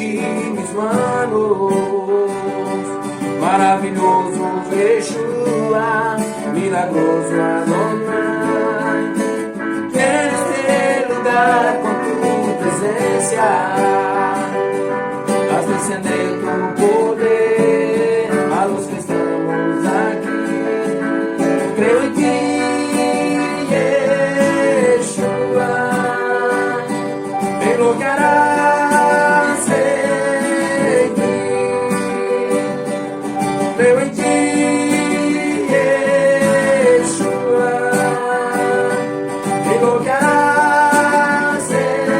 aquí mis manos. Maravilloso Yeshua, milagroso Adonai. Quiero este lugar con tu presencia. Haz descender tu poder a los que estamos aquí. Creo en ti, Yeshua. Ven lo que harás en mí. Creo en ti, Yeshua. Ven lo que harás en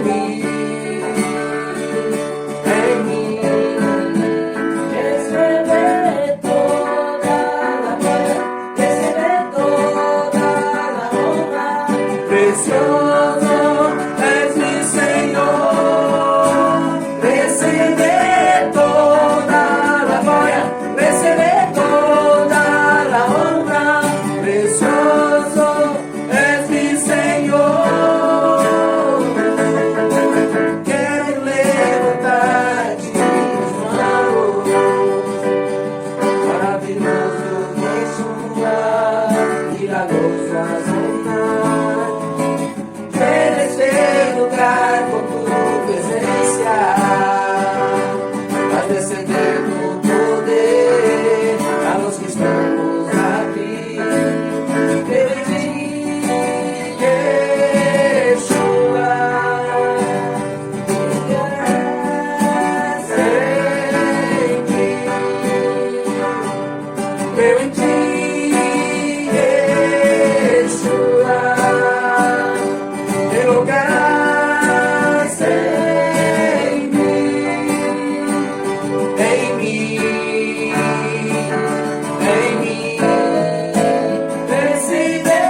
mí. En mí. Recibe toda la gloria, recibe toda la honra. Precioso es mi Señor, recibe toda la gloria, recibe toda la honra. Precioso es mi Señor. Quiero levantar tus manos, maravilloso Yeshua, milagroso Adonai. Ven este lugar con tu presencia. Haz descender tu poder a los que estamos aquí. Ven en ti, Yeshua. En mí. Creo en ti, Yeshua. Te lo que harás en mí, en mí, en mí. Recibe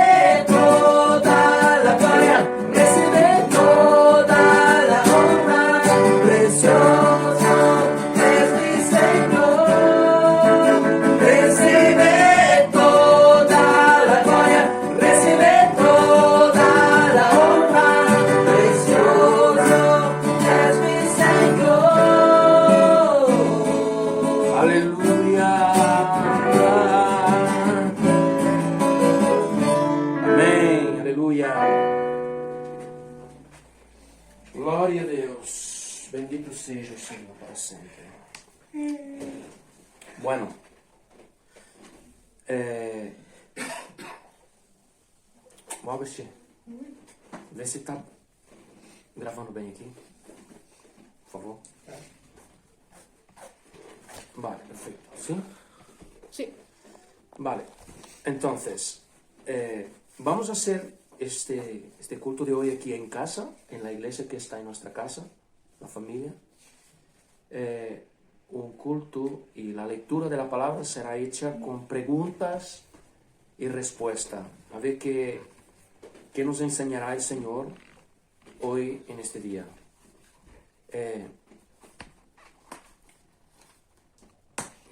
toda la gloria, recibe toda la honra. Precioso es mi Señor. Recibe toda la gloria, recibe toda la honra. Precioso es mi Señor. Aleluya. Amén. Aleluya. Glória a Deus. Bendito seja o Senhor para sempre. Bueno. Vamos ver se está gravando bem aqui. Por favor. Vale, perfecto. ¿Sí? Sí. Vale. Entonces, vamos a hacer este culto de hoy aquí en casa, en la iglesia que está en nuestra casa, la familia. Un culto y la lectura de la palabra será hecha con preguntas y respuesta. A ver qué nos enseñará el Señor hoy en este día.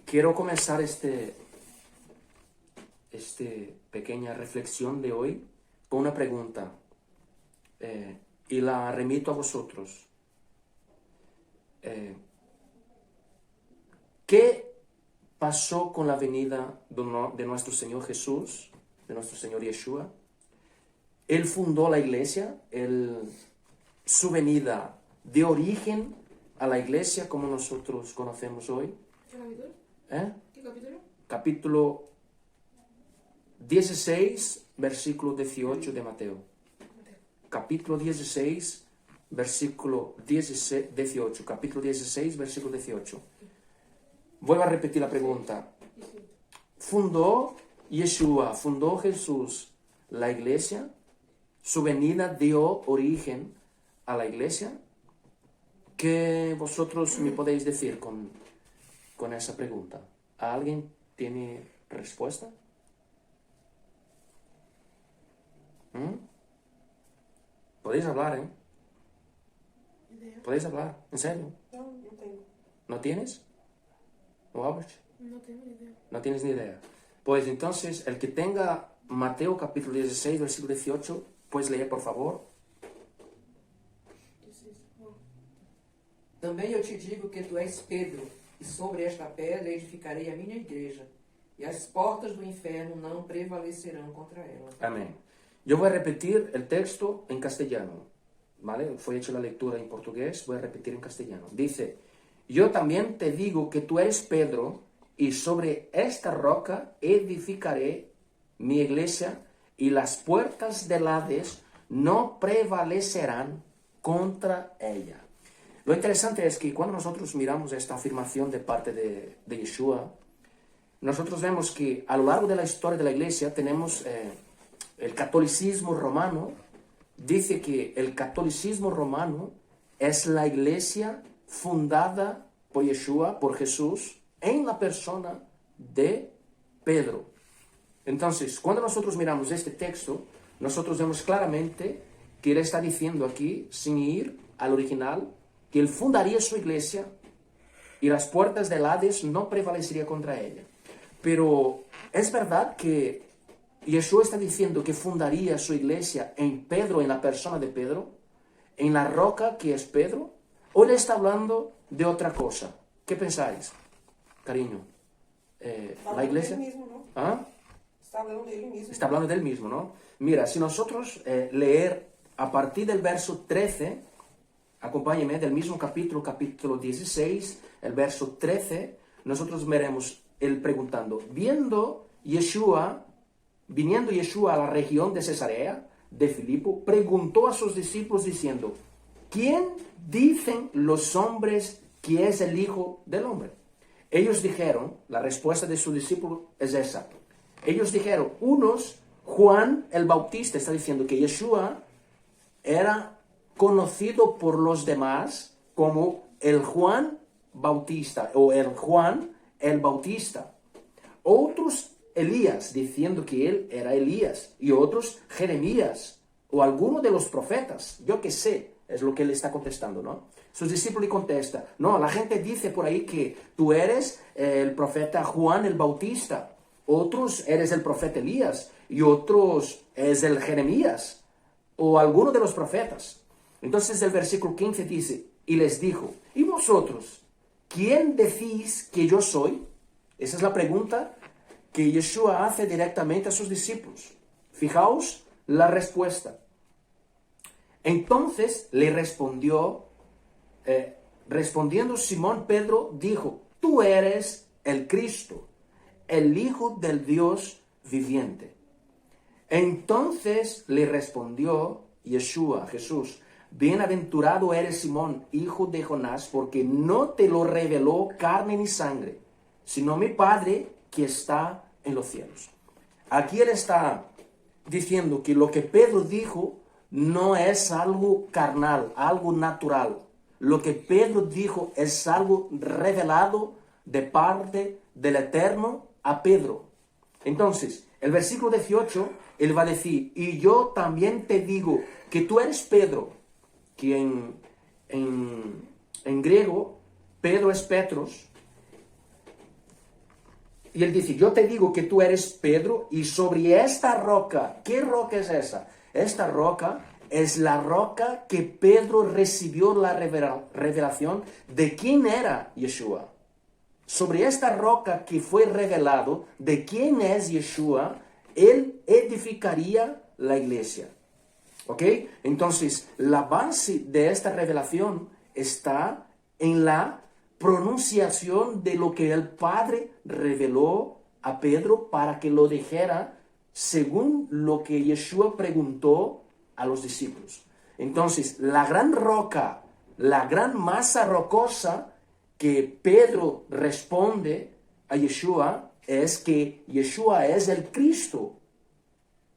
Quiero comenzar esta pequeña reflexión de hoy con una pregunta y la remito a vosotros. ¿Qué pasó con la venida de nuestro Señor Jesús, de nuestro Señor Yeshua? Él fundó la iglesia, su venida dio origen a la iglesia como nosotros conocemos hoy. ¿Qué capítulo? ¿Qué capítulo? Capítulo 16, versículo 18 de Mateo. Capítulo 16, versículo 18. Capítulo 16, versículo 18. Vuelvo a repetir la pregunta. ¿Fundó Yeshua, fundó Jesús la iglesia? ¿Su venida dio origen a la iglesia? ¿Qué vosotros me podéis decir con esa pregunta? ¿Alguien tiene respuesta? Podéis hablar, ¿eh? Podéis hablar, ¿en serio? No, no tengo. ¿No tienes? ¿No hablas? No tengo ni idea. No tienes ni idea. Pues entonces, el que tenga Mateo capítulo 16, versículo 18, puedes leer, por favor. Também eu te digo que tu és Pedro, e sobre esta pedra edificarei a minha igreja, y las puertas del infierno no prevalecerán contra ella. Amén. Yo voy a repetir el texto en castellano, ¿vale? Fue hecha la lectura en portugués, voy a repetir en castellano. Dice, yo también te digo que tú eres Pedro, y sobre esta roca edificaré mi iglesia, y las puertas del Hades no prevalecerán contra ella. Lo interesante es que cuando nosotros miramos esta afirmación de parte de Yeshua, nosotros vemos que a lo largo de la historia de la iglesia tenemos el catolicismo romano. Dice que el catolicismo romano es la iglesia fundada por Yeshua, por Jesús, en la persona de Pedro. Entonces, cuando nosotros miramos este texto, nosotros vemos claramente que él está diciendo aquí, sin ir al original, que él fundaría su iglesia y las puertas del Hades no prevalecerían contra ella. Pero es verdad que Yeshua está diciendo que fundaría su iglesia en Pedro, en la persona de Pedro, en la roca que es Pedro, o le está hablando de otra cosa. ¿Qué pensáis, cariño? ¿La iglesia? Mismo, ¿no? ¿Ah? Está hablando de él mismo. Está hablando del mismo, ¿no? Mira, si nosotros leer a partir del verso 13, acompáñeme, del mismo capítulo 16, el verso 13, nosotros veremos él preguntando, viniendo Yeshua a la región de Cesarea, de Filipo, preguntó a sus discípulos diciendo, ¿quién dicen los hombres que es el Hijo del Hombre? Ellos dijeron, la respuesta de su discípulo es esa. Ellos dijeron, unos, Juan el Bautista, está diciendo que Yeshua era conocido por los demás como el Juan Bautista o el Juan el Bautista. Otros Elías, diciendo que él era Elías, y otros Jeremías o alguno de los profetas. Yo qué sé, es lo que él está contestando, ¿no? Sus discípulos le contestan, no, la gente dice por ahí que tú eres el profeta Juan el Bautista, otros eres el profeta Elías y otros es el Jeremías o alguno de los profetas. Entonces el versículo 15 dice, y les dijo, ¿y vosotros? ¿Quién decís que yo soy? Esa es la pregunta que Yeshua hace directamente a sus discípulos. Fijaos la respuesta. Entonces le respondiendo Simón Pedro dijo, tú eres el Cristo, el Hijo del Dios viviente. Entonces le respondió Yeshua, Jesús, bienaventurado eres Simón, hijo de Jonás, porque no te lo reveló carne ni sangre, sino mi Padre que está en los cielos. Aquí él está diciendo que lo que Pedro dijo no es algo carnal, algo natural. Lo que Pedro dijo es algo revelado de parte del Eterno a Pedro. Entonces, el versículo 18, él va a decir, y yo también te digo que tú eres Pedro, que en griego, Pedro es Petros, y él dice, yo te digo que tú eres Pedro, y sobre esta roca, ¿qué roca es esa? Esta roca es la roca que Pedro recibió la revelación de quién era Yeshua. Sobre esta roca que fue revelado de quién es Yeshua, él edificaría la iglesia. ¿Ok? Entonces, la base de esta revelación está en la pronunciación de lo que el Padre reveló a Pedro para que lo dijera según lo que Yeshua preguntó a los discípulos. Entonces, la gran roca, la gran masa rocosa que Pedro responde a Yeshua es que Yeshua es el Cristo.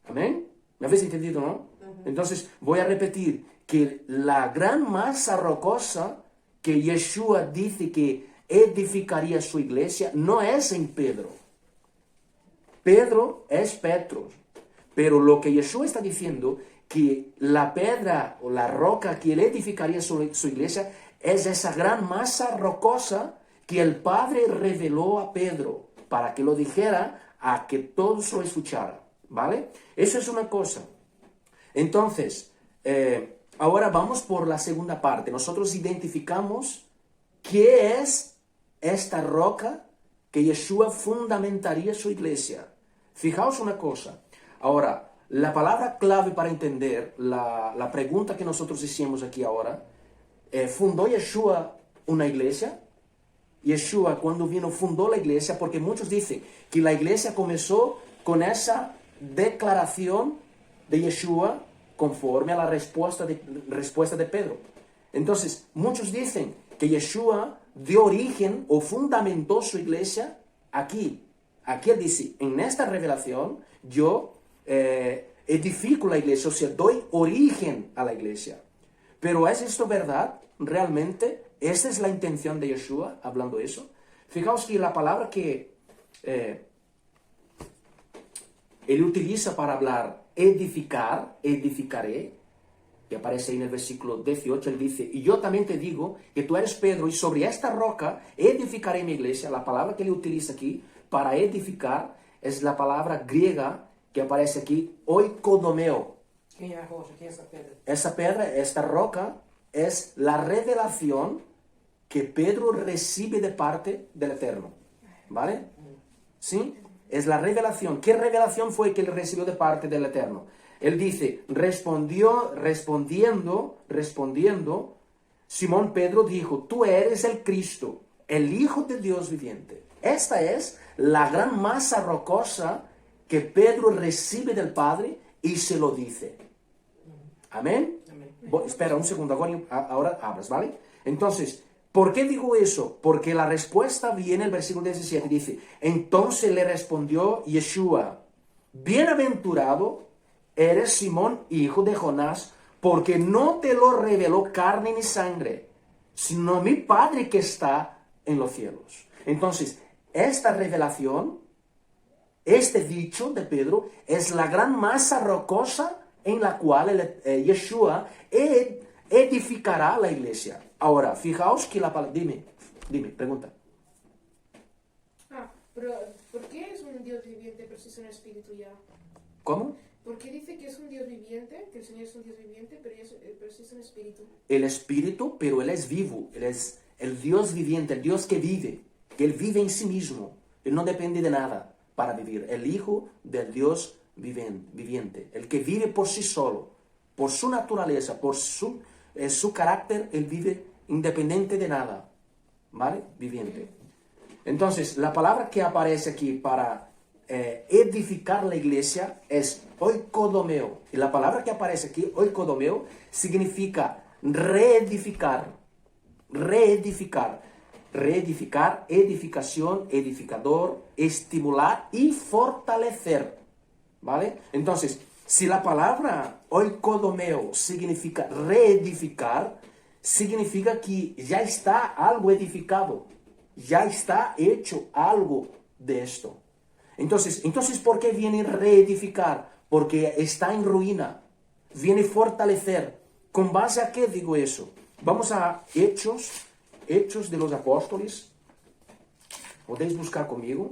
¿Amén? ¿Me habéis entendido, no? Entonces, voy a repetir que la gran masa rocosa que Yeshua dice que edificaría su iglesia no es en Pedro. Pedro es Petros. Pero lo que Yeshua está diciendo, que la piedra o la roca que él edificaría su iglesia es esa gran masa rocosa que el Padre reveló a Pedro para que lo dijera a que todos lo escucharan. ¿Vale? Eso es una cosa. Entonces, ahora vamos por la segunda parte. Nosotros identificamos ¿qué es esta roca que Yeshua fundamentaría su iglesia? Fijaos una cosa. Ahora, la palabra clave para entender la pregunta que nosotros hicimos aquí ahora, ¿fundó Yeshua una iglesia? Yeshua, cuando vino, fundó la iglesia, porque muchos dicen que la iglesia comenzó con esa declaración de Yeshua conforme a la respuesta de Pedro. Entonces, muchos dicen que Yeshua dio origen o fundamentó su iglesia aquí. Aquí él dice, en esta revelación yo edifico la iglesia, o sea, doy origen a la iglesia. Pero ¿es esto verdad? ¿Realmente? ¿Esta es la intención de Yeshua hablando eso? Fijaos que la palabra que él utiliza para hablar edificar, edificaré, que aparece ahí en el versículo 18, él dice, y yo también te digo que tú eres Pedro, y sobre esta roca edificaré mi iglesia. La palabra que él utiliza aquí para edificar es la palabra griega que aparece aquí, oikodomeo. Quem é a rocha? Quem é essa pedra? Esa pedra, esta roca, es la revelación que Pedro recibe de parte del Eterno. ¿Vale? ¿Sí? Es la revelación. ¿Qué revelación fue que él recibió de parte del Eterno? Él dice, respondiendo, Simón Pedro dijo, tú eres el Cristo, el Hijo de Dios viviente. Esta es la gran masa rocosa que Pedro recibe del Padre y se lo dice. Amén. Espera un segundo, ahora hablas, ¿vale? Entonces, ¿por qué digo eso? Porque la respuesta viene en el versículo 17, dice, entonces le respondió Yeshua, bienaventurado eres Simón, hijo de Jonás, porque no te lo reveló carne ni sangre, sino mi Padre que está en los cielos. Entonces, esta revelación, este dicho de Pedro, es la gran masa rocosa en la cual Yeshua edificará la iglesia. Ahora, fijaos que la palabra... Dime, pregunta. Pero ¿por qué es un Dios viviente pero si es un espíritu ya? ¿Cómo? ¿Por qué dice que es un Dios viviente, que el Señor es un Dios viviente, pero si es un espíritu? El espíritu, pero él es vivo, él es el Dios viviente, el Dios que vive, que él vive en sí mismo, él no depende de nada para vivir, el Hijo del Dios viviente, el que vive por sí solo, por su naturaleza, por su carácter, él vive independiente de nada, ¿vale? Viviente. Entonces, la palabra que aparece aquí para edificar la iglesia es oikodomeo. Y la palabra que aparece aquí, oikodomeo, significa reedificar, edificación, edificador, estimular y fortalecer. ¿Vale? Entonces, si la palabra oikodomeo significa reedificar, significa que ya está algo edificado, ya está hecho algo de esto. Entonces, ¿por qué viene reedificar? Porque está en ruina. Viene fortalecer. ¿Con base a qué digo eso? Vamos a Hechos de los Apóstoles. Podéis buscar conmigo.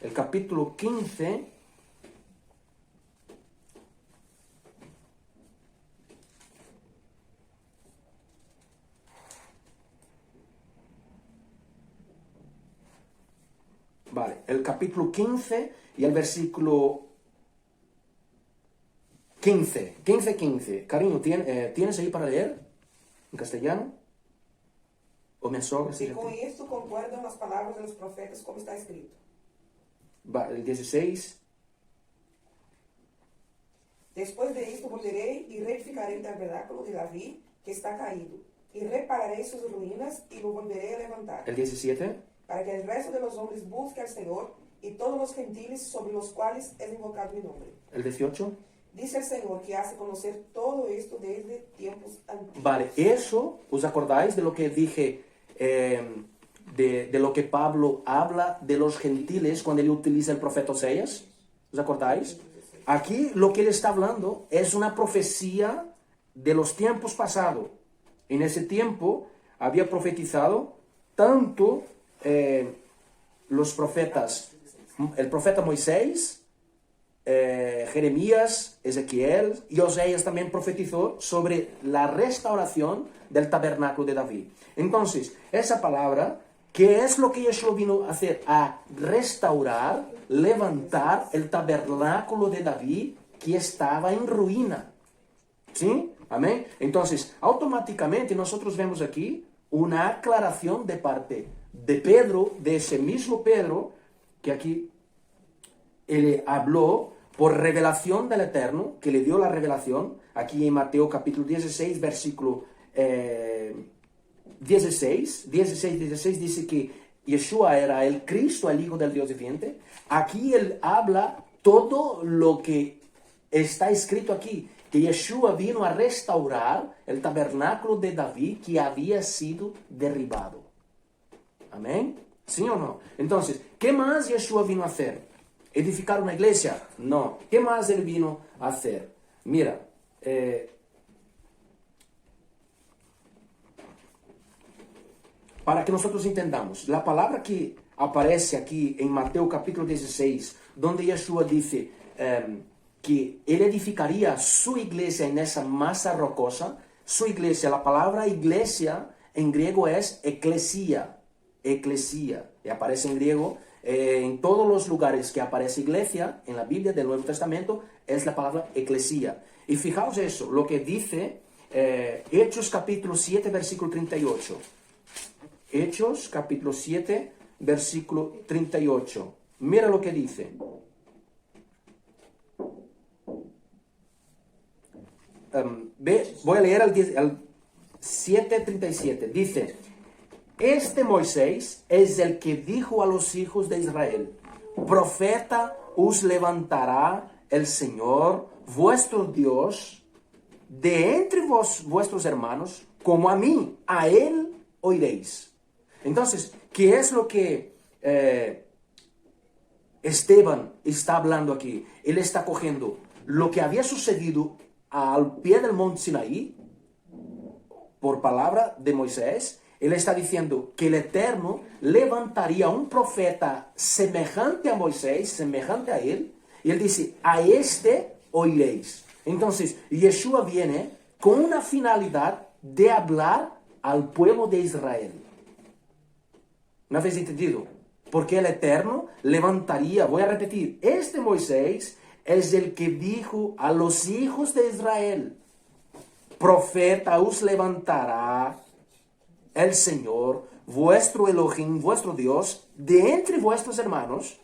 El capítulo 15. Vale, el capítulo 15 y el versículo 15. Cariño, ¿tienes ahí para leer en castellano? ¿O me sobra? Y con esto concuerdan las palabras de los profetas como está escrito. Va, el 16. Después de esto volveré y reedificaré el tabernáculo de David que está caído, y repararé sus ruinas y lo volveré a levantar. El 17. Para que el resto de los hombres busque al Señor y todos los gentiles sobre los cuales es invocado mi nombre. El 18. Dice el Señor que hace conocer todo esto desde tiempos antiguos. Vale, eso, ¿os acordáis de lo que dije, de lo que Pablo habla de los gentiles cuando él utiliza el profeta Oseas? ¿Os acordáis? Aquí lo que él está hablando es una profecía de los tiempos pasados. En ese tiempo había profetizado tanto los profetas, el profeta Moisés Jeremías, Ezequiel y Oseas también profetizó sobre la restauración del tabernáculo de David. Entonces, esa palabra, ¿qué es lo que Yeshua vino a hacer? A restaurar, levantar el tabernáculo de David que estaba en ruina. ¿Sí? Amén. Entonces, automáticamente nosotros vemos aquí una aclaración de parte de Pedro, de ese mismo Pedro, que aquí él habló por revelación del Eterno, que le dio la revelación, aquí en Mateo capítulo 16, versículo 16 dice que Yeshua era el Cristo, el Hijo del Dios viviente. Aquí él habla todo lo que está escrito aquí, que Yeshua vino a restaurar el tabernáculo de David que había sido derribado. Amén. ¿Sí o no? Entonces, ¿qué más Yeshua vino a hacer? ¿Edificar una iglesia? No. ¿Qué más él vino a hacer? Mira, para que nosotros entendamos, la palabra que aparece aquí en Mateo capítulo 16, donde Yeshua dice que él edificaría su iglesia en esa masa rocosa, su iglesia, la palabra iglesia en griego es eclesia, y aparece en griego. En todos los lugares que aparece iglesia en la Biblia del Nuevo Testamento es la palabra eclesia. Y fijaos eso, lo que dice Hechos capítulo 7, versículo 38. Hechos capítulo 7, versículo 38. Mira lo que dice. Voy a leer al 7:37. Dice: este Moisés es el que dijo a los hijos de Israel: profeta os levantará el Señor, vuestro Dios, de entre vuestros hermanos, como a mí, a él oiréis. Entonces, ¿qué es lo que Esteban está hablando aquí? Él está cogiendo lo que había sucedido al pie del monte Sinaí, por palabra de Moisés. Él está diciendo que el Eterno levantaría un profeta semejante a Moisés, semejante a él, y él dice: a este oiréis. Entonces, Yeshua viene con una finalidad de hablar al pueblo de Israel. ¿No habéis entendido? Porque el Eterno levantaría, voy a repetir, este Moisés es el que dijo a los hijos de Israel: profeta os levantará el Señor, vuestro Elohim, vuestro Dios, de entre vuestros hermanos,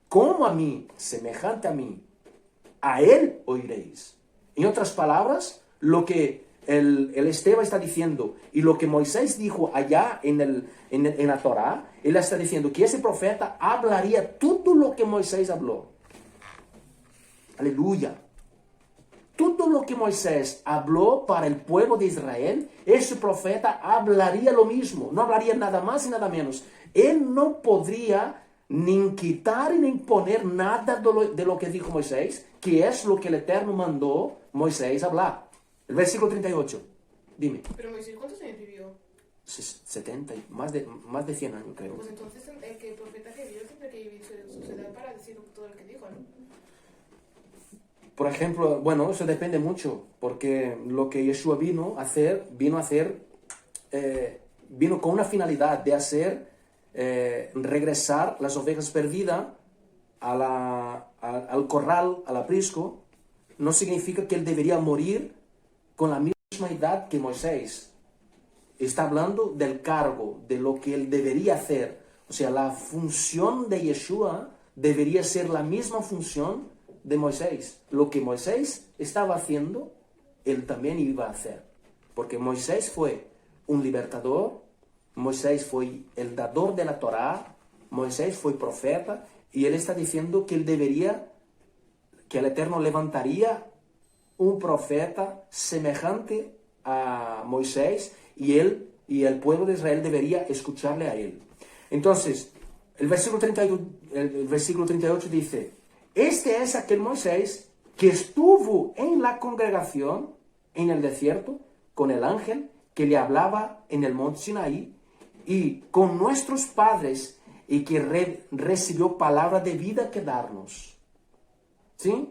como a mí, semejante a mí, a él oiréis. En otras palabras, lo que el Esteban está diciendo y lo que Moisés dijo allá en la Torá, él está diciendo que ese profeta hablaría todo lo que Moisés habló. Aleluya. Todo lo que Moisés habló para el pueblo de Israel, ese profeta hablaría lo mismo, no hablaría nada más y nada menos. Él no podría ni quitar ni poner nada de lo que dijo Moisés, que es lo que el Eterno mandó Moisés hablar. El versículo 38, dime. Pero Moisés, ¿cuántos años vivió? 70, más de 100 años creo. Pues entonces el que el profeta que vio tendría que vivir su edad para decir todo lo que dijo, ¿no? Por ejemplo, bueno, eso depende mucho, porque lo que Yeshua vino con una finalidad de hacer regresar las ovejas perdidas al corral, al aprisco. No significa que él debería morir con la misma edad que Moisés. Está hablando del cargo, de lo que él debería hacer. O sea, la función de Yeshua debería ser la misma función de Moisés. Lo que Moisés estaba haciendo, él también iba a hacer. Porque Moisés fue un libertador, Moisés fue el dador de la Torá, Moisés fue profeta, y él está diciendo que que el Eterno levantaría un profeta semejante a Moisés, y el pueblo de Israel debería escucharle a él. Entonces, el versículo 38 dice: este es aquel Moisés que estuvo en la congregación en el desierto con el ángel que le hablaba en el monte Sinaí, y con nuestros padres, y que recibió palabra de vida que darnos. ¿Sí?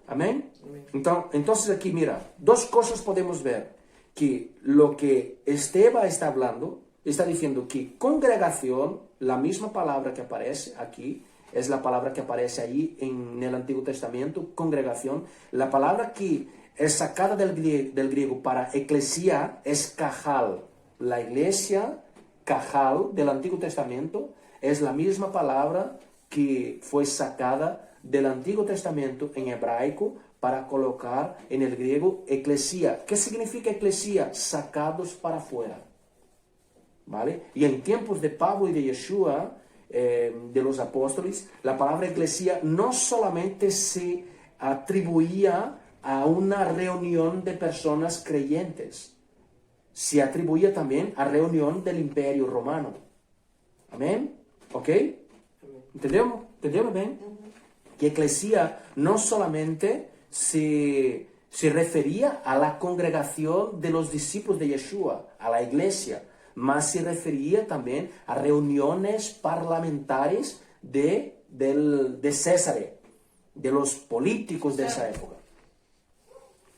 Amén. Amém. Entonces aquí mira, dos cosas podemos ver. Que lo que Esteban está hablando, está diciendo que congregación, la misma palabra que aparece aquí, es la palabra que aparece ahí en el Antiguo Testamento, congregación. La palabra que es sacada del griego para eclesia es cajal. La iglesia, cajal, del Antiguo Testamento, es la misma palabra que fue sacada del Antiguo Testamento en hebraico para colocar en el griego eclesia. ¿Qué significa eclesia? Sacados para afuera. ¿Vale? Y en tiempos de Pablo y de Yeshua, de los apóstoles, la palabra eclesia no solamente se atribuía a una reunión de personas creyentes, se atribuía también a reunión del Imperio Romano. Amén. ¿Ok? ¿Entendemos? ¿Entendemos bien? Que eclesia no solamente se refería a la congregación de los discípulos de Yeshua, a la iglesia, mas se refería también a reuniones parlamentarias de César, de los políticos de esa época.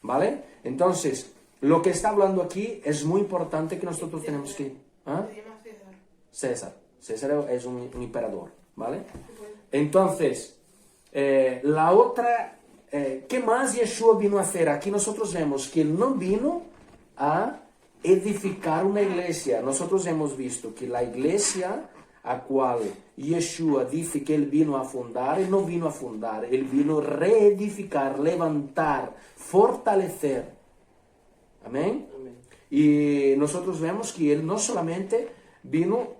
¿Vale? Entonces, lo que está hablando aquí es muy importante que nosotros tenemos que... ¿Ah? Se llama César. César. César es un emperador, ¿vale? Entonces, la otra... ¿qué más Yeshua vino a hacer? Aquí nosotros vemos que él no vino a edificar una iglesia. Nosotros hemos visto que la iglesia a cual Yeshua dice que él vino a fundar, él no vino a fundar, él vino a reedificar, levantar, fortalecer. Amén. Amém. Y nosotros vemos que él no solamente vino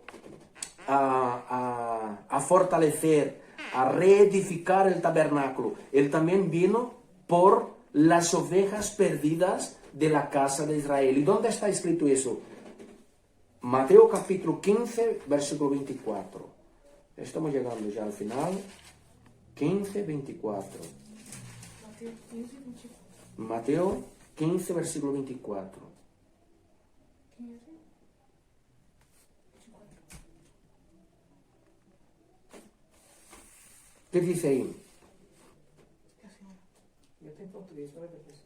a fortalecer, a reedificar el tabernáculo, él también vino por las ovejas perdidas de la casa de Israel. ¿Y dónde está escrito eso? Mateo capítulo 15, versículo 24. Estamos llegando ya al final. 15, 24. Mateo 15, 24. Mateo 15, versículo 24. 15, 24. ¿Qué dice ahí? Casi no. Eu tenho português, vai ver isso.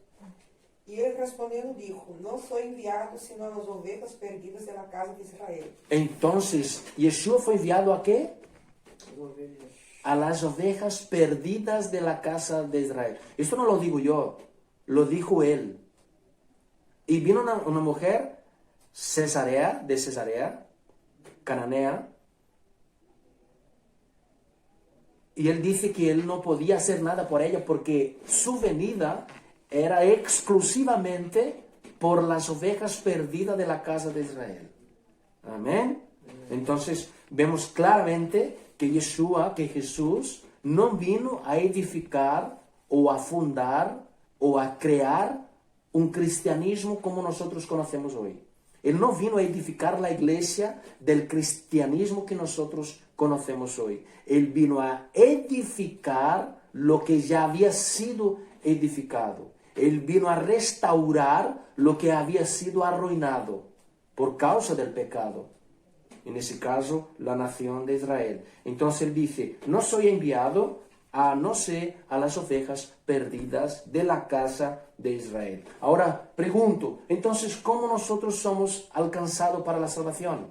E ele respondendo dijo, não sou enviado sino a las ovejas perdidas de la casa de Israel. Entonces, Yeshua fue enviado a qué? As ovelhas. A las ovejas perdidas de la casa de Israel. Esto no lo digo yo, lo dijo él. Y vino una mujer de Cesarea, cananea, y él dice que él no podía hacer nada por ella porque su venida era exclusivamente por las ovejas perdidas de la casa de Israel. Amén. Entonces vemos claramente que Jesús no vino a edificar o a fundar o a crear un cristianismo como nosotros conocemos hoy. Él no vino a edificar la iglesia del cristianismo que nosotros conocemos hoy. Él vino a edificar lo que ya había sido edificado. Él vino a restaurar lo que había sido arruinado por causa del pecado. En ese caso, la nación de Israel. Entonces él dice, no soy enviado a no ser a las ovejas perdidas de la casa de Israel. Ahora pregunto, entonces, ¿cómo nosotros somos alcanzados para la salvación?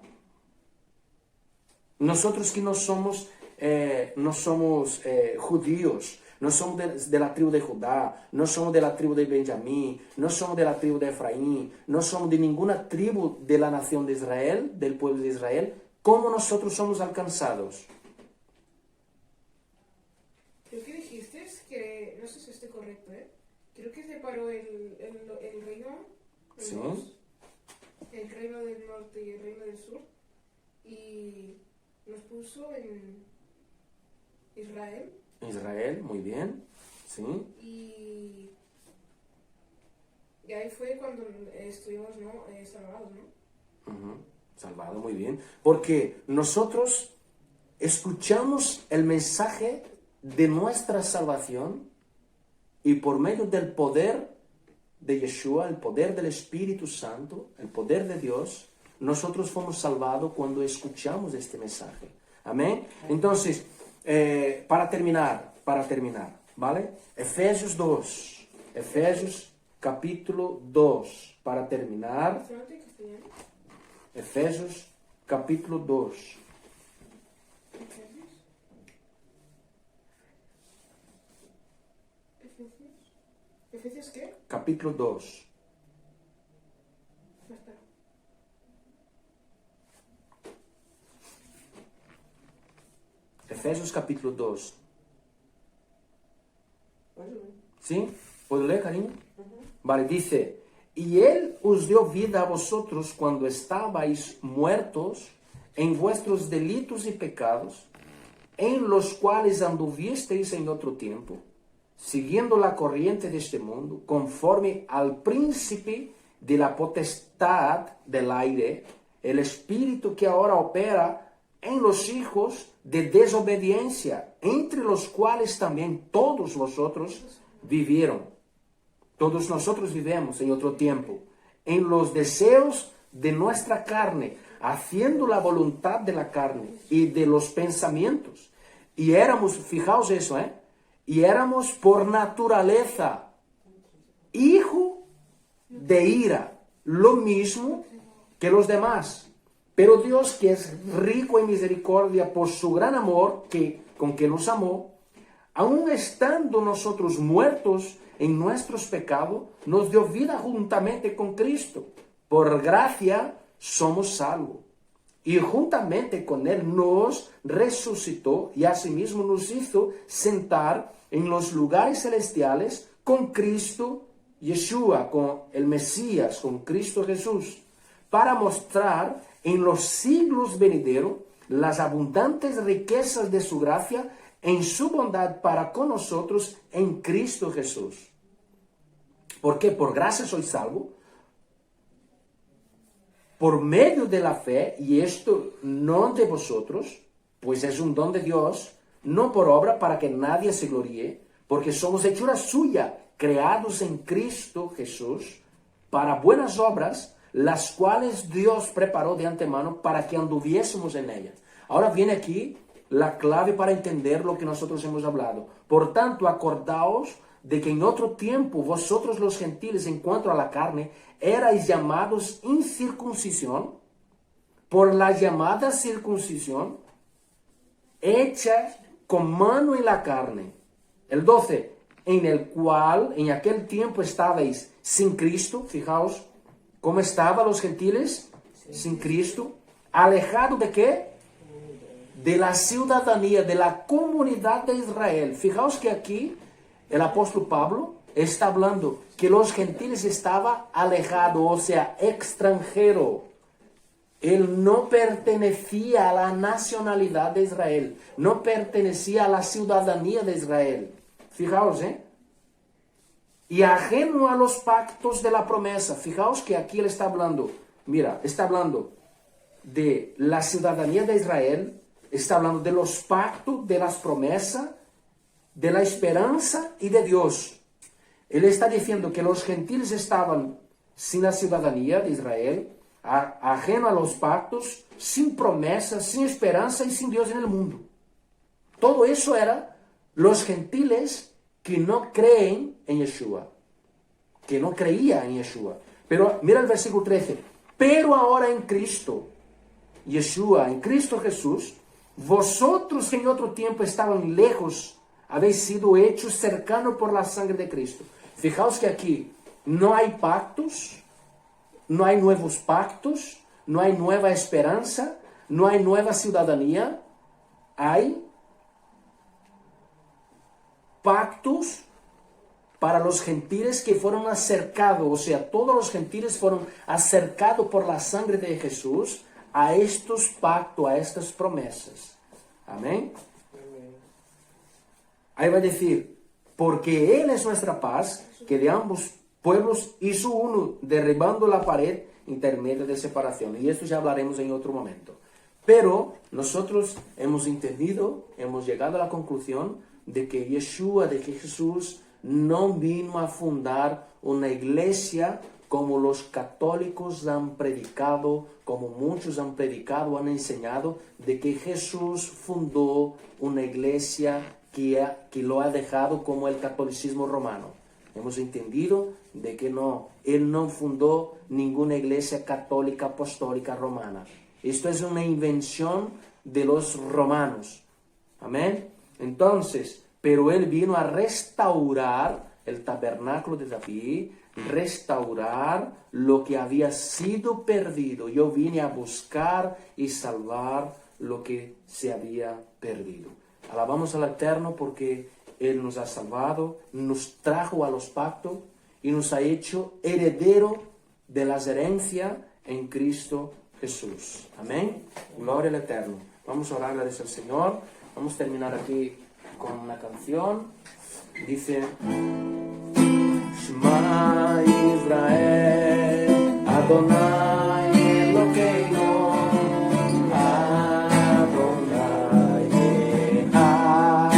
Nosotros que no somos judíos, no somos de la tribu de Judá, no somos de la tribu de Benjamín, no somos de la tribu de Efraín, no somos de ninguna tribu de la nación de Israel, del pueblo de Israel, ¿cómo nosotros somos alcanzados? Creo que dijiste que, no sé si esté correcto, creo que separó el reino, Sí. el reino del norte y el reino del sur, y nos puso en Israel. Israel, muy bien, sí. Y ahí fue cuando estuvimos salvados, ¿no? Ujú, salvado, muy bien. Porque nosotros escuchamos el mensaje de nuestra salvación y por medio del poder de Yeshua, el poder del Espíritu Santo, el poder de Dios, nosotros fuimos salvados cuando escuchamos este mensaje. Amén. Entonces, para terminar, para terminar, ¿vale? Efesios 2. Efesios capítulo 2, para terminar. Fronte castellano. Efesios capítulo 2. Efesios. Efesios. ¿Efesios qué? Capítulo 2. No, espera. Efesios capítulo 2. Pode ler. ¿Sí? ¿Puedo leer, cariño? Vale, dice, y Él os dio vida a vosotros cuando estabais muertos en vuestros delitos y pecados, en los cuales anduvisteis en otro tiempo, siguiendo la corriente de este mundo, conforme al príncipe de la potestad del aire, el espíritu que ahora opera en los hijos de desobediencia, entre los cuales también todos vosotros vivieron. Todos nosotros vivemos en otro tiempo, en los deseos de nuestra carne, haciendo la voluntad de la carne y de los pensamientos. Y éramos, fijaos eso, y éramos por naturaleza hijo de ira, lo mismo que los demás. Pero Dios, que es rico en misericordia por su gran amor con que nos amó, aun estando nosotros muertos en nuestros pecados, nos dio vida juntamente con Cristo. Por gracia somos salvos. Y juntamente con Él nos resucitó y asimismo nos hizo sentar en los lugares celestiales con Cristo Yeshua, con el Mesías, con Cristo Jesús, para mostrar en los siglos venideros las abundantes riquezas de su gracia en su bondad para con nosotros en Cristo Jesús. ¿Por qué? Por gracia soy salvo, por medio de la fe, y esto no de vosotros, pues es un don de Dios, no por obra para que nadie se gloríe, porque somos hechura suya, creados en Cristo Jesús, para buenas obras, las cuales Dios preparó de antemano para que anduviésemos en ellas. Ahora viene aquí la clave para entender lo que nosotros hemos hablado. Por tanto, acordaos de que en otro tiempo vosotros los gentiles en cuanto a la carne erais llamados incircuncisión por la llamada circuncisión hecha con mano en la carne. El 12, en el cual en aquel tiempo estabais sin Cristo. Fijaos cómo estaban los gentiles sin Cristo, alejado de qué? De la ciudadanía, de la comunidad de Israel. Fijaos que aquí el apóstol Pablo está hablando que los gentiles estaban alejados, o sea, extranjero. Él no pertenecía a la nacionalidad de Israel, no pertenecía a la ciudadanía de Israel. Fijaos, y ajeno a los pactos de la promesa. Fijaos que aquí él está hablando, mira, está hablando de la ciudadanía de Israel, está hablando de los pactos, de las promesas, de la esperanza y de Dios. Él está diciendo que los gentiles estaban sin la ciudadanía de Israel, ajeno a los pactos, sin promesas, sin esperanza y sin Dios en el mundo. Todo eso era los gentiles que no creen en Yeshua, que no creían en Yeshua. Pero mira el versículo 13. Pero ahora en Cristo, Yeshua, en Cristo Jesús, vosotros que en otro tiempo estaban lejos, habéis sido hechos cercanos por la sangre de Cristo. Fijaos que aquí no hay pactos, no hay nuevos pactos, no hay nueva esperanza, no hay nueva ciudadanía. Hay pactos para los gentiles que fueron acercados, o sea, todos los gentiles fueron acercados por la sangre de Jesús a estos pactos, a estas promesas. Amén. Ahí va a decir, porque Él es nuestra paz, que de ambos pueblos hizo uno, derribando la pared intermedia de separación. Y esto ya hablaremos en otro momento. Pero nosotros hemos entendido, hemos llegado a la conclusión de que Yeshua, de que Jesús no vino a fundar una iglesia como los católicos han predicado, como muchos han predicado, han enseñado, de que Jesús fundó una iglesia que lo ha dejado como el catolicismo romano. Hemos entendido de que él no fundó ninguna iglesia católica apostólica romana. Esto es una invención de los romanos. Amén. Entonces, pero él vino a restaurar el tabernáculo de David, restaurar lo que había sido perdido. Yo vine a buscar y salvar lo que se había perdido. Alabamos al Eterno porque Él nos ha salvado, nos trajo a los pactos y nos ha hecho heredero de las herencias en Cristo Jesús. Amén. Gloria al Eterno. Vamos a orarle al Señor. Vamos a terminar aquí con una canción. Dice: Shema Israel, Adonai Elokeinu, Adonai Echad.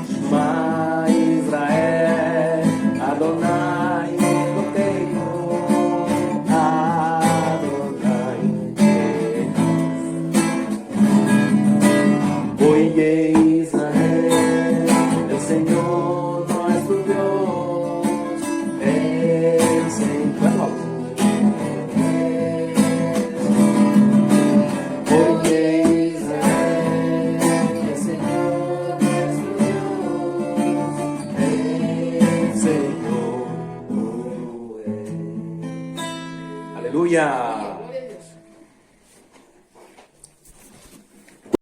Shema Israel, Adonai Elokeinu, Adonai Echad. Oye Israel, el Señor nuestro Dios, el Señor. Oye Israel, el Señor nuestro Dios, el Señor es. Aleluya.